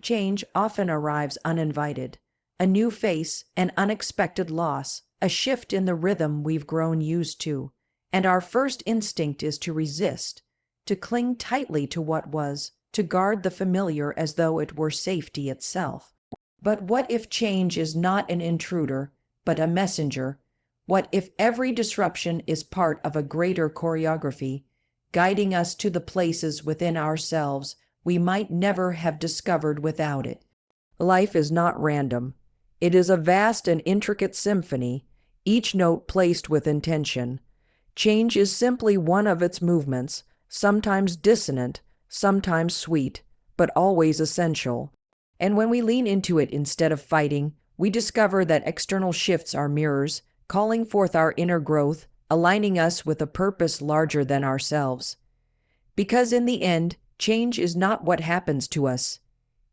Change often arrives uninvited. A new face, an unexpected loss, a shift in the rhythm we've grown used to. And our first instinct is to resist, to cling tightly to what was, to guard the familiar as though it were safety itself. But what if change is not an intruder, but a messenger? What if every disruption is part of a greater choreography, guiding us to the places within ourselves we might never have discovered without it? Life is not random. It is a vast and intricate symphony, each note placed with intention. Change is simply one of its movements, sometimes dissonant, sometimes sweet, but always essential. And when we lean into it instead of fighting, we discover that external shifts are mirrors, calling forth our inner growth, aligning us with a purpose larger than ourselves. Because in the end, change is not what happens to us.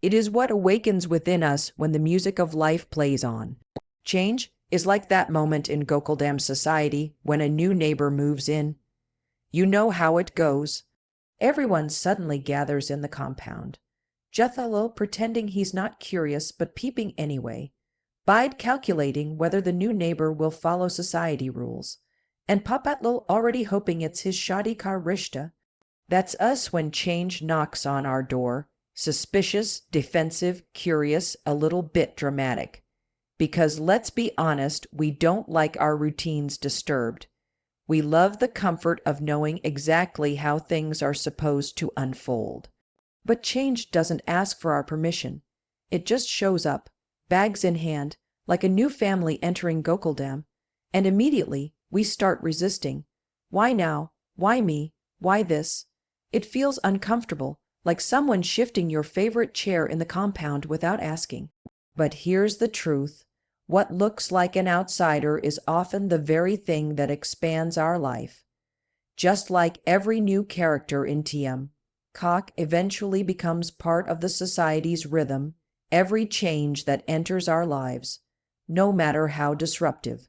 It is what awakens within us when the music of life plays on. Change is like that moment in Gokuldham society when a new neighbor moves in. You know how it goes. Everyone suddenly gathers in the compound. Jethalo pretending he's not curious but peeping anyway. Bide calculating whether the new neighbor will follow society rules. And Papatlo already hoping it's his Shadi Ka Rishta. That's us when change knocks on our door. Suspicious, defensive, curious, a little bit dramatic. Because let's be honest, we don't like our routines disturbed. We love the comfort of knowing exactly how things are supposed to unfold. But change doesn't ask for our permission. It just shows up, bags in hand, like a new family entering Gokuldham, and immediately we start resisting. Why now? Why me? Why this? It feels uncomfortable, like someone shifting your favorite chair in the compound without asking. But here's the truth. What looks like an outsider is often the very thing that expands our life. Just like every new character in TMKOC eventually becomes part of the society's rhythm, every change that enters our lives, no matter how disruptive,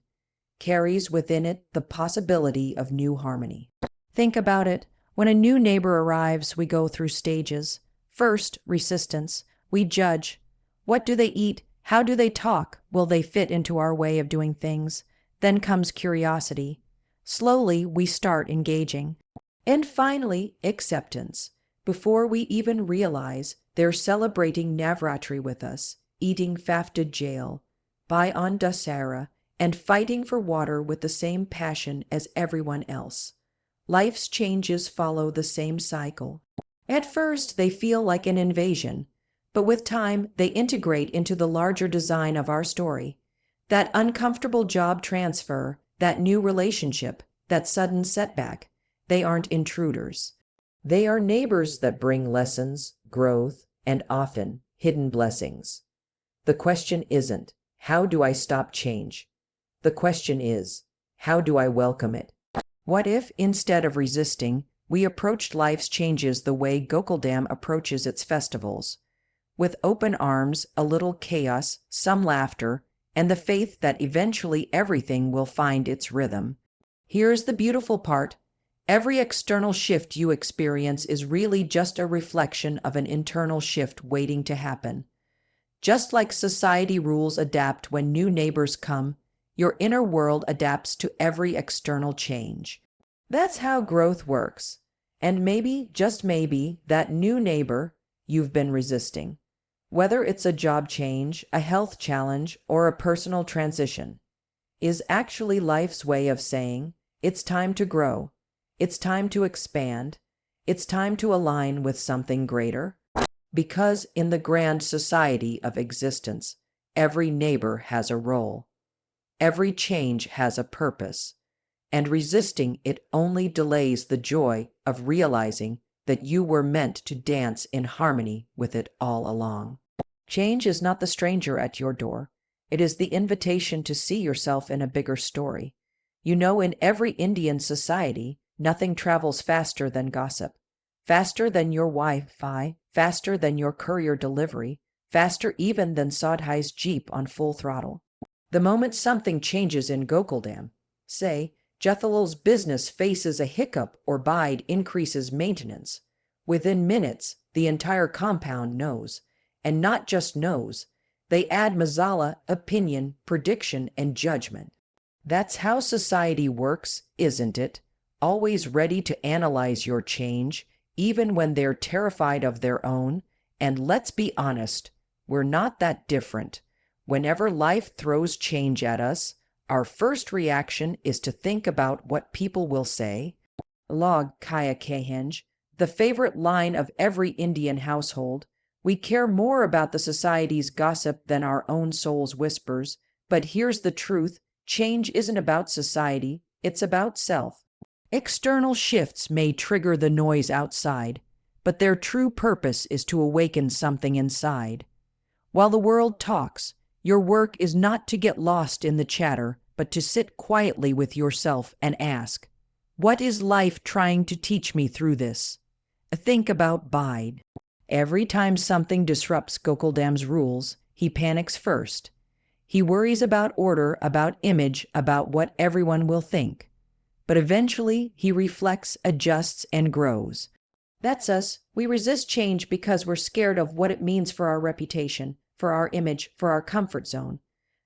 carries within it the possibility of new harmony. Think about it. When a new neighbor arrives, we go through stages. First, resistance. We judge. What do they eat? How do they talk? Will they fit into our way of doing things? Then comes curiosity. Slowly, we start engaging. And finally, acceptance. Before we even realize, they're celebrating Navratri with us, eating fafted jail, by on Dasara, and fighting for water with the same passion as everyone else. Life's changes follow the same cycle. At first, they feel like an invasion, but with time, they integrate into the larger design of our story. That uncomfortable job transfer, that new relationship, that sudden setback, they aren't intruders. They are neighbors that bring lessons, growth, and often hidden blessings. The question isn't, how do I stop change? The question is, how do I welcome it? What if, instead of resisting, we approached life's changes the way Gokuldham approaches its festivals? With open arms, a little chaos, some laughter, and the faith that eventually everything will find its rhythm. Here's the beautiful part. Every external shift you experience is really just a reflection of an internal shift waiting to happen. Just like society rules adapt when new neighbors come, your inner world adapts to every external change. That's how growth works. And maybe, just maybe, that new neighbor you've been resisting, whether it's a job change, a health challenge, or a personal transition, is actually life's way of saying, it's time to grow, it's time to expand, it's time to align with something greater. Because in the grand society of existence, every neighbor has a role. Every change has a purpose, and resisting it only delays the joy of realizing that you were meant to dance in harmony with it all along. Change is not the stranger at your door. It is the invitation to see yourself in a bigger story. You know, in every Indian society, nothing travels faster than gossip, faster than your Wi-Fi, faster than your courier delivery, faster even than Sodhai's Jeep on full throttle. The moment something changes in Gokuldham, say, Jethalo's business faces a hiccup or Bide increases maintenance, within minutes, the entire compound knows, and not just knows. They add masala, opinion, prediction, and judgment. That's how society works, isn't it? Always ready to analyze your change, even when they're terrified of their own. And let's be honest, we're not that different. Whenever life throws change at us, our first reaction is to think about what people will say. Log kaya kahenj, the favorite line of every Indian household. We care more about the society's gossip than our own soul's whispers. But here's the truth. Change isn't about society, it's about self. External shifts may trigger the noise outside, but their true purpose is to awaken something inside. While the world talks, your work is not to get lost in the chatter, but to sit quietly with yourself and ask, what is life trying to teach me through this? Think about Bide. Every time something disrupts Gokuldham's rules, he panics first. He worries about order, about image, about what everyone will think. But eventually, he reflects, adjusts, and grows. That's us. We resist change because we're scared of what it means for our reputation, for our image, for our comfort zone.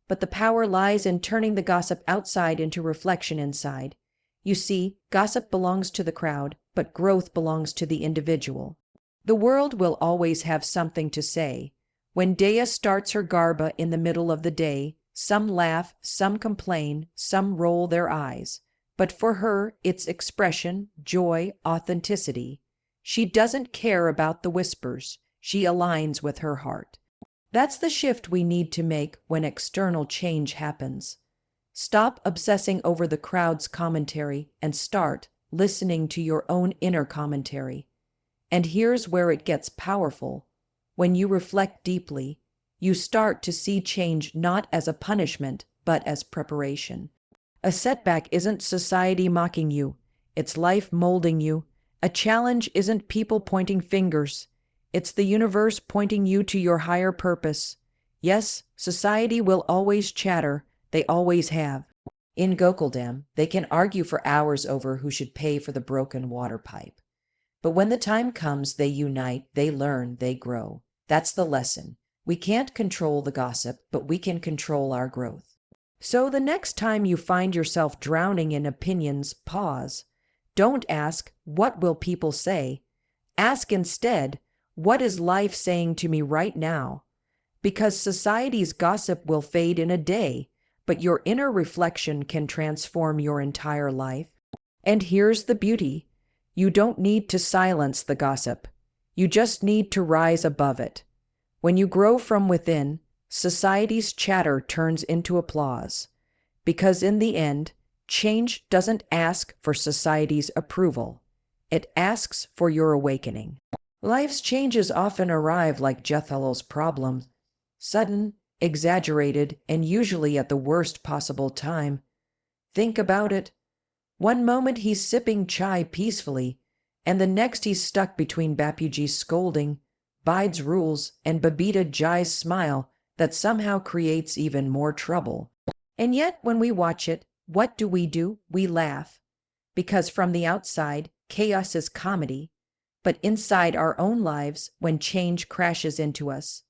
But the power lies in turning the gossip outside into reflection inside. You see, gossip belongs to the crowd, but growth belongs to the individual. The world will always have something to say. When Dea starts her garba in the middle of the day, some laugh, some complain, some roll their eyes. But for her, it's expression, joy, authenticity. She doesn't care about the whispers. She aligns with her heart. That's the shift we need to make when external change happens. Stop obsessing over the crowd's commentary and start listening to your own inner commentary. And here's where it gets powerful. When you reflect deeply, you start to see change not as a punishment, but as preparation. A setback isn't society mocking you, it's life molding you. A challenge isn't people pointing fingers, it's the universe pointing you to your higher purpose. Yes, society will always chatter, they always have. In Gokuldham, they can argue for hours over who should pay for the broken water pipe. But when the time comes, they unite, they learn, they grow. That's the lesson. We can't control the gossip, but we can control our growth. So the next time you find yourself drowning in opinions, pause. Don't ask, what will people say? Ask instead, what is life saying to me right now? Because society's gossip will fade in a day, but your inner reflection can transform your entire life. And here's the beauty. You don't need to silence the gossip. You just need to rise above it. When you grow from within, society's chatter turns into applause. Because in the end, change doesn't ask for society's approval. It asks for your awakening. Life's changes often arrive like Jethal's problems, sudden, exaggerated, and usually at the worst possible time. Think about it. One moment he's sipping chai peacefully, and the next he's stuck between Bapuji's scolding, Bide's rules, and Babita Jai's smile that somehow creates even more trouble. And yet, when we watch it, what do? We laugh. Because from the outside, chaos is comedy. But inside our own lives, when change crashes into us,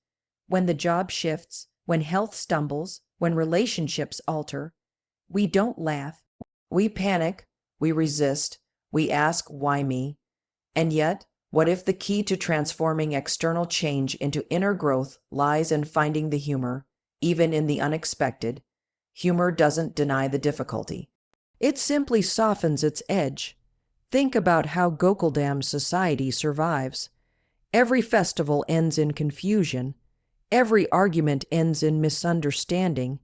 when the job shifts, when health stumbles, when relationships alter, we don't laugh. We panic, we resist, we ask, why me? And yet, what if the key to transforming external change into inner growth lies in finding the humor, even in the unexpected? Humor doesn't deny the difficulty. It simply softens its edge. Think about how Gokuldham society survives. Every festival ends in confusion. Every argument ends in misunderstanding.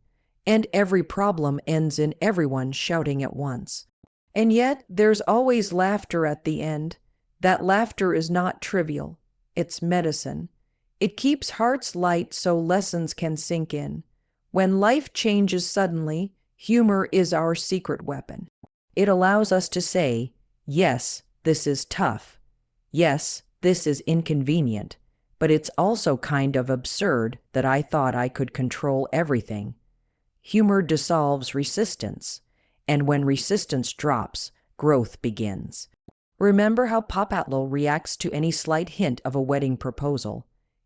And every problem ends in everyone shouting at once. And yet, there's always laughter at the end. That laughter is not trivial. It's medicine. It keeps hearts light so lessons can sink in. When life changes suddenly, humor is our secret weapon. It allows us to say, yes, this is tough. Yes, this is inconvenient. But it's also kind of absurd that I thought I could control everything. Humor dissolves resistance. And when resistance drops, growth begins. Remember how Papatlo reacts to any slight hint of a wedding proposal.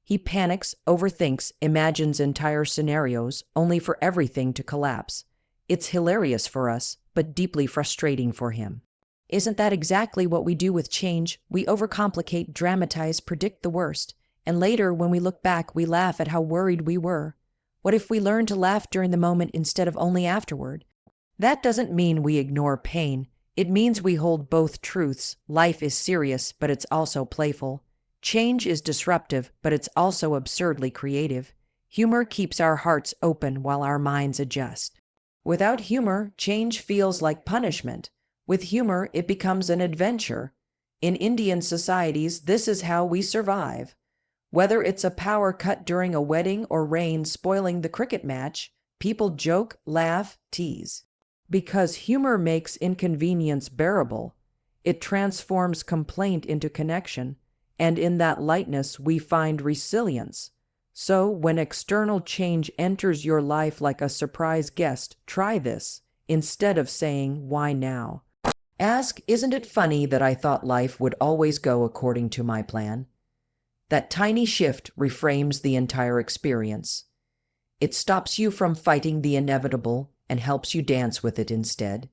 He panics, overthinks, imagines entire scenarios, only for everything to collapse. It's hilarious for us, but deeply frustrating for him. Isn't that exactly what we do with change? We overcomplicate, dramatize, predict the worst, and later, when we look back, we laugh at how worried we were. What if we learn to laugh during the moment instead of only afterward? That doesn't mean we ignore pain. It means we hold both truths. Life is serious, but it's also playful. Change is disruptive, but it's also absurdly creative. Humor keeps our hearts open while our minds adjust. Without humor, change feels like punishment. With humor, it becomes an adventure. In Indian societies, this is how we survive. Whether it's a power cut during a wedding or rain spoiling the cricket match, people joke, laugh, tease. Because humor makes inconvenience bearable, it transforms complaint into connection, and in that lightness we find resilience. So when external change enters your life like a surprise guest, try this. Instead of saying, "Why now?" Ask, "Isn't it funny that I thought life would always go according to my plan?" That tiny shift reframes the entire experience. It stops you from fighting the inevitable and helps you dance with it instead.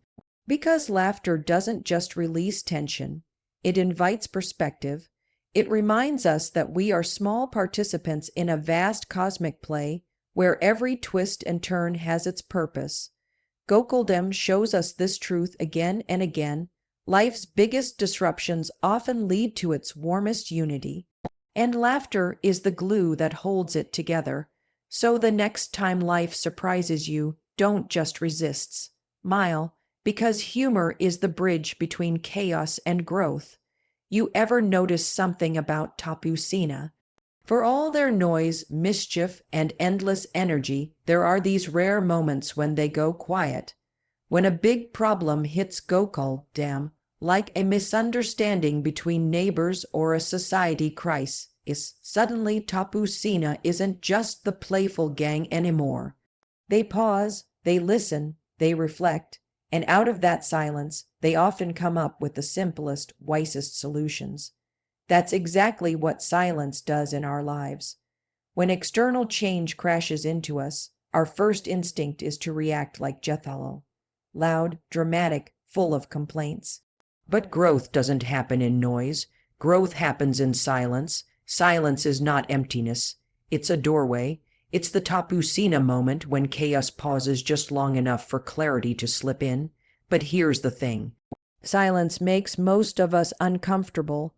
Because laughter doesn't just release tension, it invites perspective. It reminds us that we are small participants in a vast cosmic play where every twist and turn has its purpose. Gokuldham shows us this truth again and again. Life's biggest disruptions often lead to its warmest unity, and laughter is the glue that holds it together. So the next time life surprises you, don't just resist. Smile, because humor is the bridge between chaos and growth. You ever notice something about Tapu Sena? For all their noise, mischief, and endless energy, there are these rare moments when they go quiet. When a big problem hits Gokuldham, like a misunderstanding between neighbors or a society crisis, suddenly Tapu Sena isn't just the playful gang anymore. They pause, they listen, they reflect, and out of that silence, they often come up with the simplest, wisest solutions. That's exactly what silence does in our lives. When external change crashes into us, our first instinct is to react like Jethalo, loud, dramatic, full of complaints. But growth doesn't happen in noise. Growth happens in silence. Silence is not emptiness. It's a doorway. It's the Tapu Sena moment when chaos pauses just long enough for clarity to slip in. But here's the thing. Silence makes most of us uncomfortable.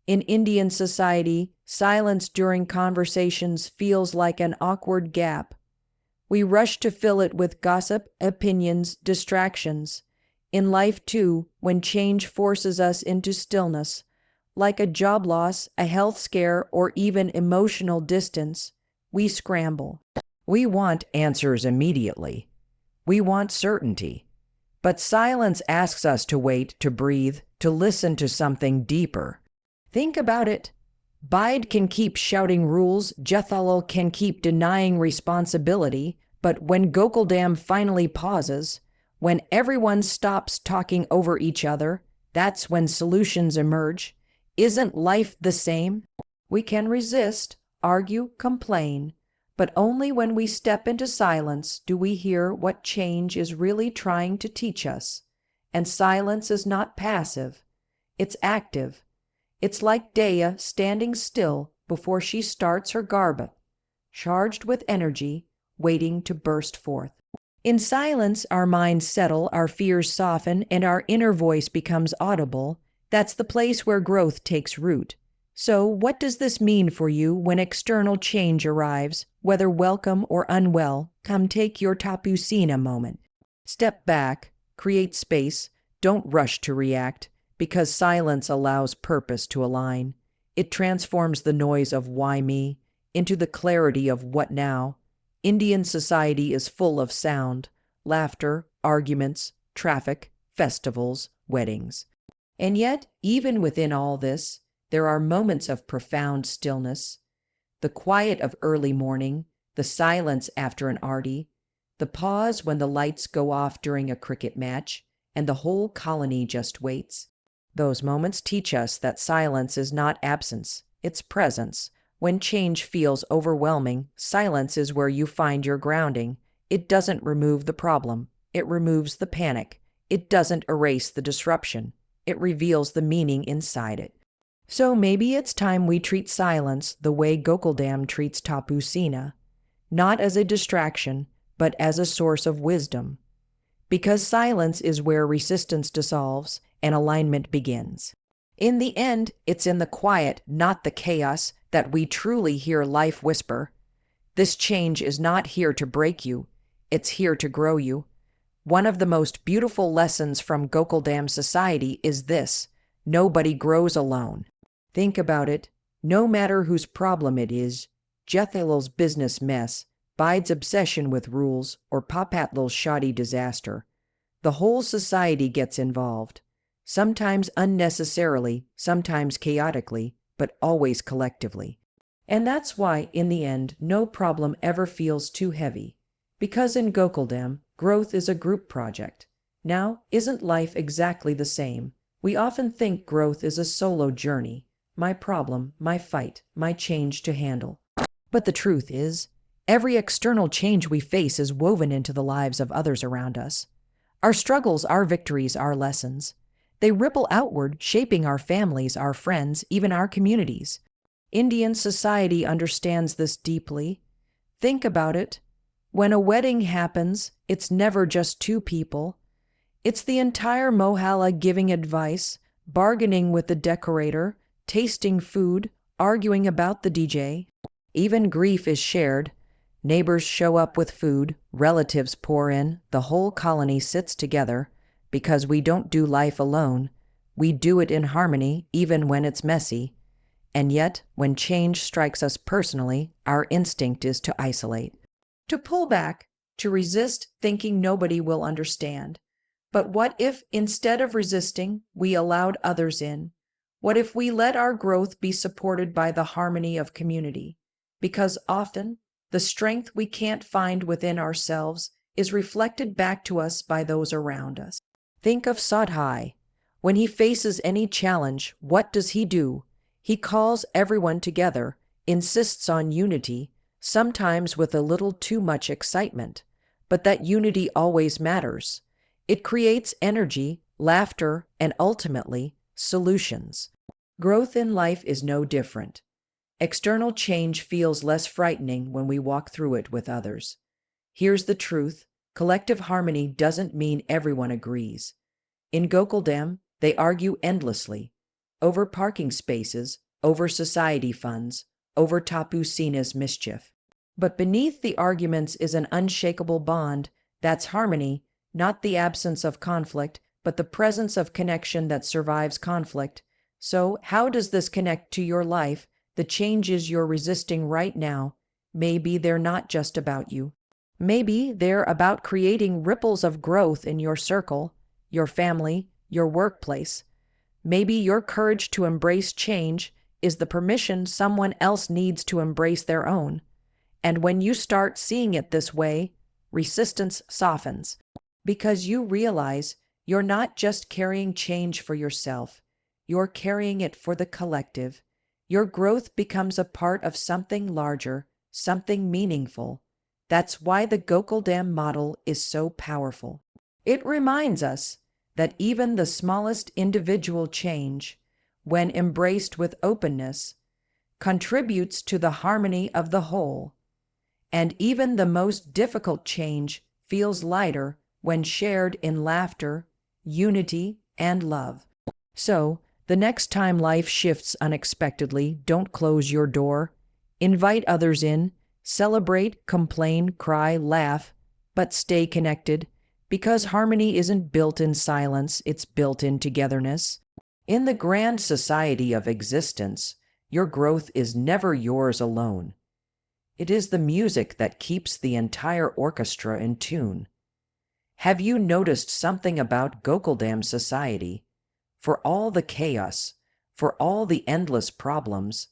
In Indian society, silence during conversations feels like an awkward gap. We rush to fill it with gossip, opinions, distractions. In life, too, when change forces us into stillness, like a job loss, a health scare, or even emotional distance, we scramble. We want answers immediately. We want certainty. But silence asks us to wait, to breathe, to listen to something deeper. Think about it. Bide can keep shouting rules, Jethalo can keep denying responsibility, but when Gokuldham finally pauses, when everyone stops talking over each other, that's when solutions emerge. Isn't life the same? We can resist, argue, complain, but only when we step into silence do we hear what change is really trying to teach us. And silence is not passive, it's active. It's like Dea standing still before she starts her garba, charged with energy, waiting to burst forth. In silence, our minds settle, our fears soften, and our inner voice becomes audible. That's the place where growth takes root. So, what does this mean for you when external change arrives, whether welcome or unwell? Come take your Tapu Sena moment. Step back, create space, don't rush to react, because silence allows purpose to align. It transforms the noise of "why me" into the clarity of "what now." Indian society is full of sound, laughter, arguments, traffic, festivals, weddings. And yet, even within all this, there are moments of profound stillness. The quiet of early morning, the silence after an arty, the pause when the lights go off during a cricket match, and the whole colony just waits. Those moments teach us that silence is not absence, it's presence, When change feels overwhelming, silence is where you find your grounding. It doesn't remove the problem, it removes the panic. It doesn't erase the disruption, it reveals the meaning inside it. So maybe it's time we treat silence the way Gokuldham treats Tapu Sena, not as a distraction, but as a source of wisdom. Because silence is where resistance dissolves and alignment begins. In the end, it's in the quiet, not the chaos, that we truly hear life whisper. This change is not here to break you, it's here to grow you. One of the most beautiful lessons from Gokuldham society is this: nobody grows alone. Think about it. No matter whose problem it is, Jethal's business mess, Bide's obsession with rules, or Papatl's shoddy disaster, the whole society gets involved. Sometimes unnecessarily, sometimes chaotically, but always collectively. And that's why, in the end, no problem ever feels too heavy. Because in Gokuldham, growth is a group project. Now, isn't life exactly the same? We often think growth is a solo journey. My problem, my fight, my change to handle. But the truth is, every external change we face is woven into the lives of others around us. Our struggles, our victories, our lessons. They ripple outward, shaping our families, our friends, even our communities. Indian society understands this deeply. Think about it. When a wedding happens, it's never just two people. It's the entire mohalla giving advice, bargaining with the decorator, tasting food, arguing about the DJ. Even grief is shared. Neighbors show up with food, relatives pour in, the whole colony sits together. Because we don't do life alone, we do it in harmony, even when it's messy. And yet, when change strikes us personally, our instinct is to isolate. To pull back, to resist, thinking nobody will understand. But what if, instead of resisting, we allowed others in? What if we let our growth be supported by the harmony of community? Because often, the strength we can't find within ourselves is reflected back to us by those around us. Think of Sadhai. When he faces any challenge, what does he do? He calls everyone together, insists on unity, sometimes with a little too much excitement. But that unity always matters. It creates energy, laughter, and ultimately, solutions. Growth in life is no different. External change feels less frightening when we walk through it with others. Here's the truth: collective harmony doesn't mean everyone agrees. In Gokuldham, they argue endlessly over parking spaces, over society funds, over Tapu Sena's mischief. But beneath the arguments is an unshakable bond. That's harmony, not the absence of conflict, but the presence of connection that survives conflict. So, how does this connect to your life, the changes you're resisting right now? Maybe they're not just about you. Maybe they're about creating ripples of growth in your circle, your family, your workplace. Maybe your courage to embrace change is the permission someone else needs to embrace their own. And when you start seeing it this way, resistance softens. Because you realize you're not just carrying change for yourself, you're carrying it for the collective. Your growth becomes a part of something larger, something meaningful. That's why the Gokuldham model is so powerful. It reminds us that even the smallest individual change, when embraced with openness, contributes to the harmony of the whole. And even the most difficult change feels lighter when shared in laughter, unity, and love. So, the next time life shifts unexpectedly, don't close your door. Invite others in, celebrate, complain, cry, laugh, but stay connected, because harmony isn't built in silence, it's built in togetherness. In the grand society of existence, your growth is never yours alone. It is the music that keeps the entire orchestra in tune. Have you noticed something about Gokuldham society? For all the chaos, for all the endless problems,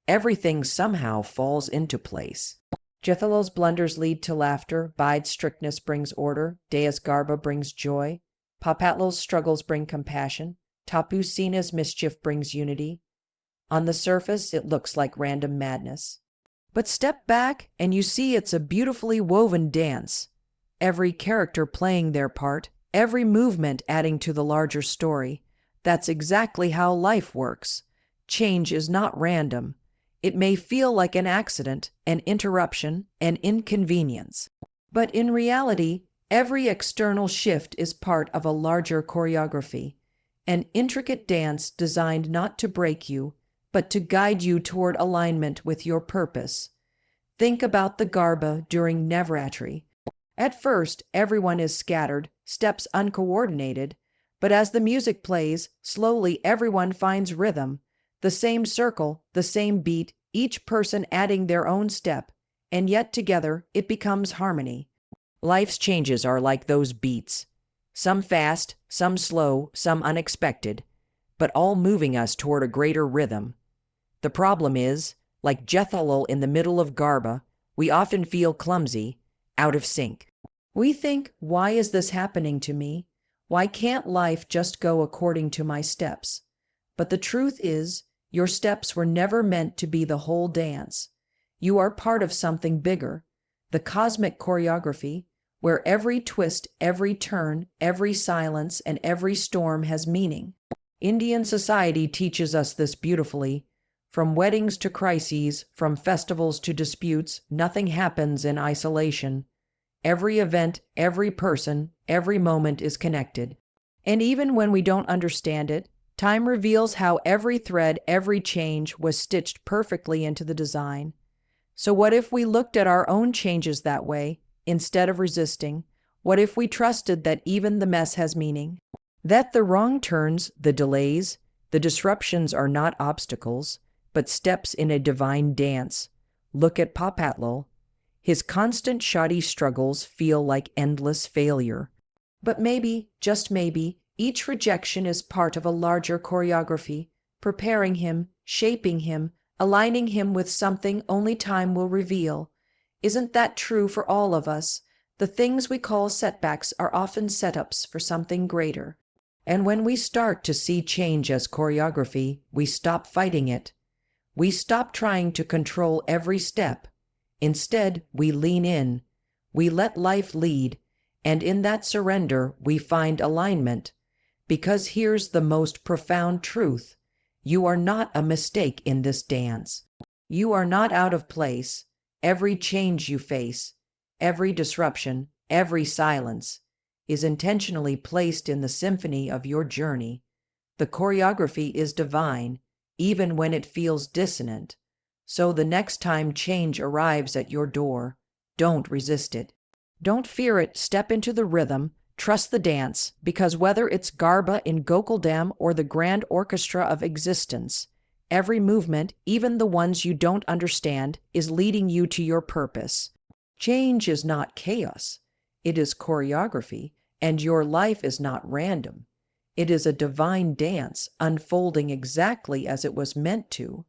everything somehow falls into place. Jethal's blunders lead to laughter, Bide's strictness brings order, Dea's garba brings joy, Papatl's struggles bring compassion, Tapu Sena's mischief brings unity. On the surface, it looks like random madness. But step back and you see it's a beautifully woven dance. Every character playing their part, every movement adding to the larger story. That's exactly how life works. Change is not random. It may feel like an accident, an interruption, an inconvenience. But in reality, every external shift is part of a larger choreography, an intricate dance designed not to break you, but to guide you toward alignment with your purpose. Think about the Garba during Navratri. At first, everyone is scattered, steps uncoordinated, but as the music plays, slowly everyone finds rhythm, the same circle, the same beat, each person adding their own step, and yet together it becomes harmony. Life's changes are like those beats, some fast, some slow, some unexpected, but all moving us toward a greater rhythm. The problem is, like Jethalal in the middle of Garba, we often feel clumsy, out of sync. We think, why is this happening to me? Why can't life just go according to my steps? But the truth is, your steps were never meant to be the whole dance. You are part of something bigger, the cosmic choreography, where every twist, every turn, every silence, and every storm has meaning. Indian society teaches us this beautifully. From weddings to crises, from festivals to disputes, nothing happens in isolation. Every event, every person, every moment is connected. And even when we don't understand it, time reveals how every thread, every change was stitched perfectly into the design. So what if we looked at our own changes that way, instead of resisting? What if we trusted that even the mess has meaning? That the wrong turns, the delays, the disruptions are not obstacles, but steps in a divine dance. Look at Papatlal. His constant shoddy struggles feel like endless failure. But maybe, just maybe, each rejection is part of a larger choreography, preparing him, shaping him, aligning him with something only time will reveal. Isn't that true for all of us? The things we call setbacks are often setups for something greater. And when we start to see change as choreography, we stop fighting it. We stop trying to control every step. Instead, we lean in. We let life lead, and in that surrender, we find alignment. Because here's the most profound truth. You are not a mistake in this dance. You are not out of place. Every change you face, every disruption, every silence, is intentionally placed in the symphony of your journey. The choreography is divine, even when it feels dissonant. So the next time change arrives at your door, don't resist it. Don't fear it, step into the rhythm, trust the dance, because whether it's Garba in Gokuldham or the grand orchestra of existence, every movement, even the ones you don't understand, is leading you to your purpose. Change is not chaos. It is choreography, and your life is not random. It is a divine dance unfolding exactly as it was meant to.